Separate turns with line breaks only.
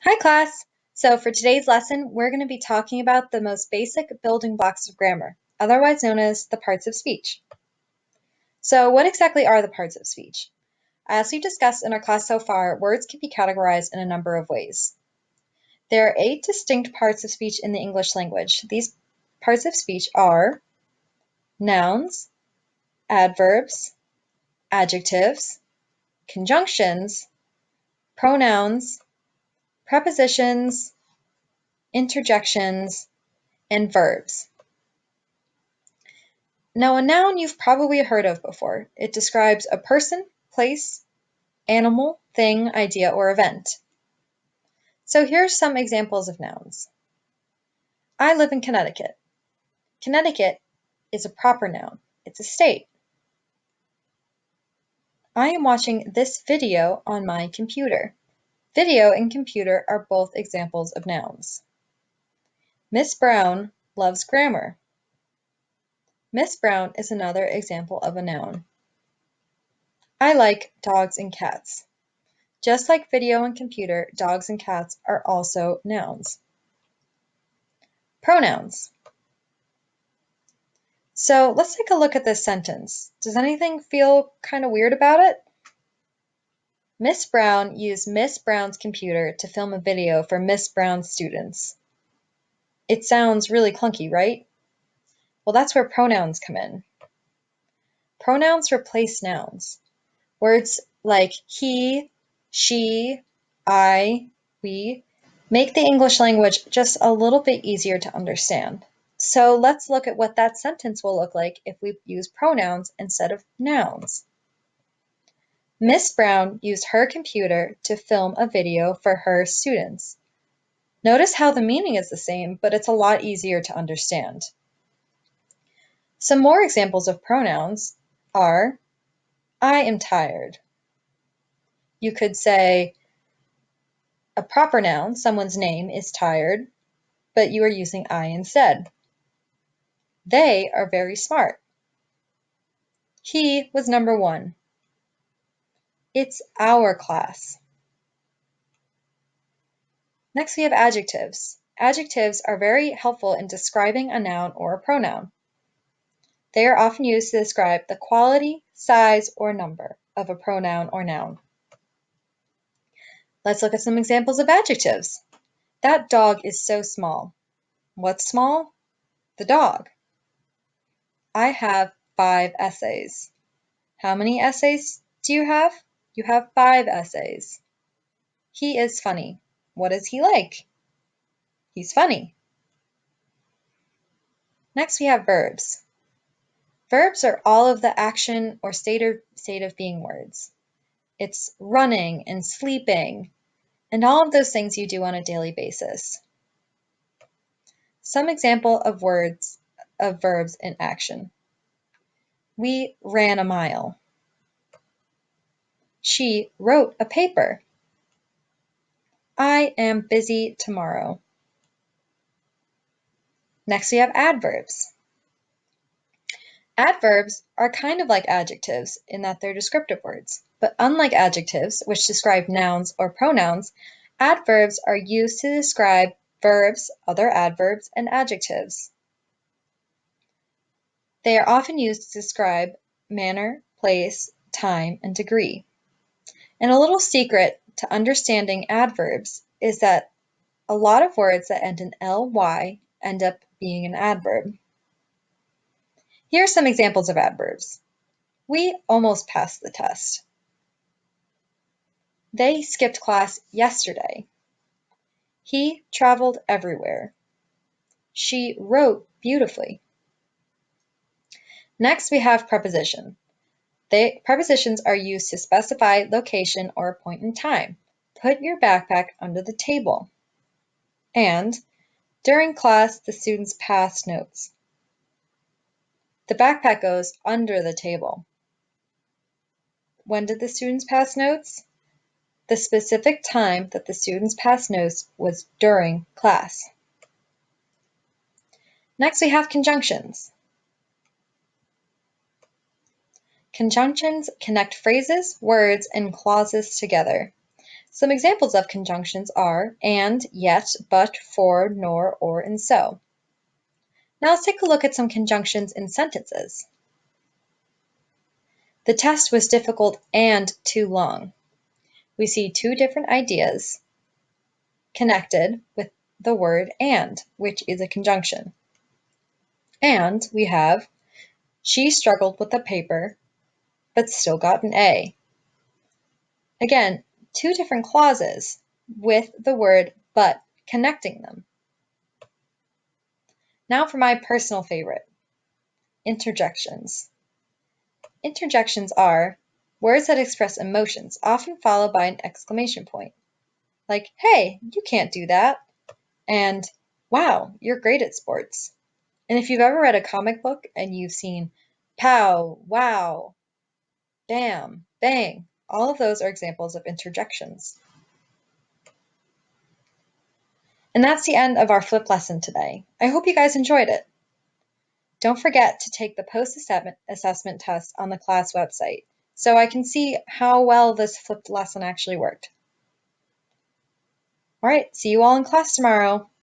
Hi class! So for today's lesson, we're going to be talking about the most basic building blocks of grammar, otherwise known as the parts of speech. So what exactly are the parts of speech? As we discussed in our class so far, words can be categorized in a number of ways. There are 8 distinct parts of speech in the English language. These parts of speech are nouns, adverbs, adjectives, conjunctions, pronouns, prepositions, interjections, and verbs. Now, a noun you've probably heard of before. It describes a person, place, animal, thing, idea, or event. So here's some examples of nouns. I live in Connecticut. Connecticut is a proper noun. It's a state. I am watching this video on my computer. Video and computer are both examples of nouns. Miss Brown loves grammar. Miss Brown is another example of a noun. I like dogs and cats. Just like video and computer, dogs and cats are also nouns. Pronouns. So let's take a look at this sentence. Does anything feel kind of weird about it? Miss Brown used Miss Brown's computer to film a video for Miss Brown's students. It sounds really clunky, right? Well, that's where pronouns come in. Pronouns replace nouns. Words like he, she, I, we make the English language just a little bit easier to understand. So let's look at what that sentence will look like if we use pronouns instead of nouns. Miss Brown used her computer to film a video for her students. Notice how the meaning is the same, but it's a lot easier to understand. Some more examples of pronouns are, I am tired. You could say, a proper noun, someone's name, is tired, but you are using I instead. They are very smart. He was number 1. It's our class. Next, we have adjectives. Adjectives are very helpful in describing a noun or a pronoun. They are often used to describe the quality, size, or number of a pronoun or noun. Let's look at some examples of adjectives. That dog is so small. What's small? The dog. I have 5 essays. How many essays do you have? You have 5 essays. He is funny. What is he like? He's funny. Next, we have verbs. Verbs are all of the action or state of being words. It's running and sleeping and all of those things you do on a daily basis. Some example of verbs in action. We ran a mile. She wrote a paper. I am busy tomorrow. Next, we have adverbs. Adverbs are kind of like adjectives in that they're descriptive words, but unlike adjectives, which describe nouns or pronouns, adverbs are used to describe verbs, other adverbs, and adjectives. They are often used to describe manner, place, time, and degree. And a little secret to understanding adverbs is that a lot of words that end in ly end up being an adverb. Here are some examples of adverbs. We almost passed the test. They skipped class yesterday. He traveled everywhere. She wrote beautifully. Next, we have preposition. Prepositions are used to specify location or a point in time. Put your backpack under the table. And during class, the students passed notes. The backpack goes under the table. When did the students pass notes? The specific time that the students passed notes was during class. Next, we have conjunctions. Conjunctions connect phrases, words, and clauses together. Some examples of conjunctions are and, yet, but, for, nor, or, and so. Now let's take a look at some conjunctions in sentences. The test was difficult and too long. We see two different ideas connected with the word and, which is a conjunction. And we have, she struggled with the paper, but still got an A. Again, two different clauses with the word but connecting them. Now for my personal favorite, interjections. Interjections are words that express emotions, often followed by an exclamation point. Like, hey, you can't do that, and wow, you're great at sports. And if you've ever read a comic book and you've seen pow, wow, bam, bang, all of those are examples of interjections. And that's the end of our flip lesson today. I hope you guys enjoyed it. Don't forget to take the post-assessment test on the class website so I can see how well this flipped lesson actually worked. All right, see you all in class tomorrow.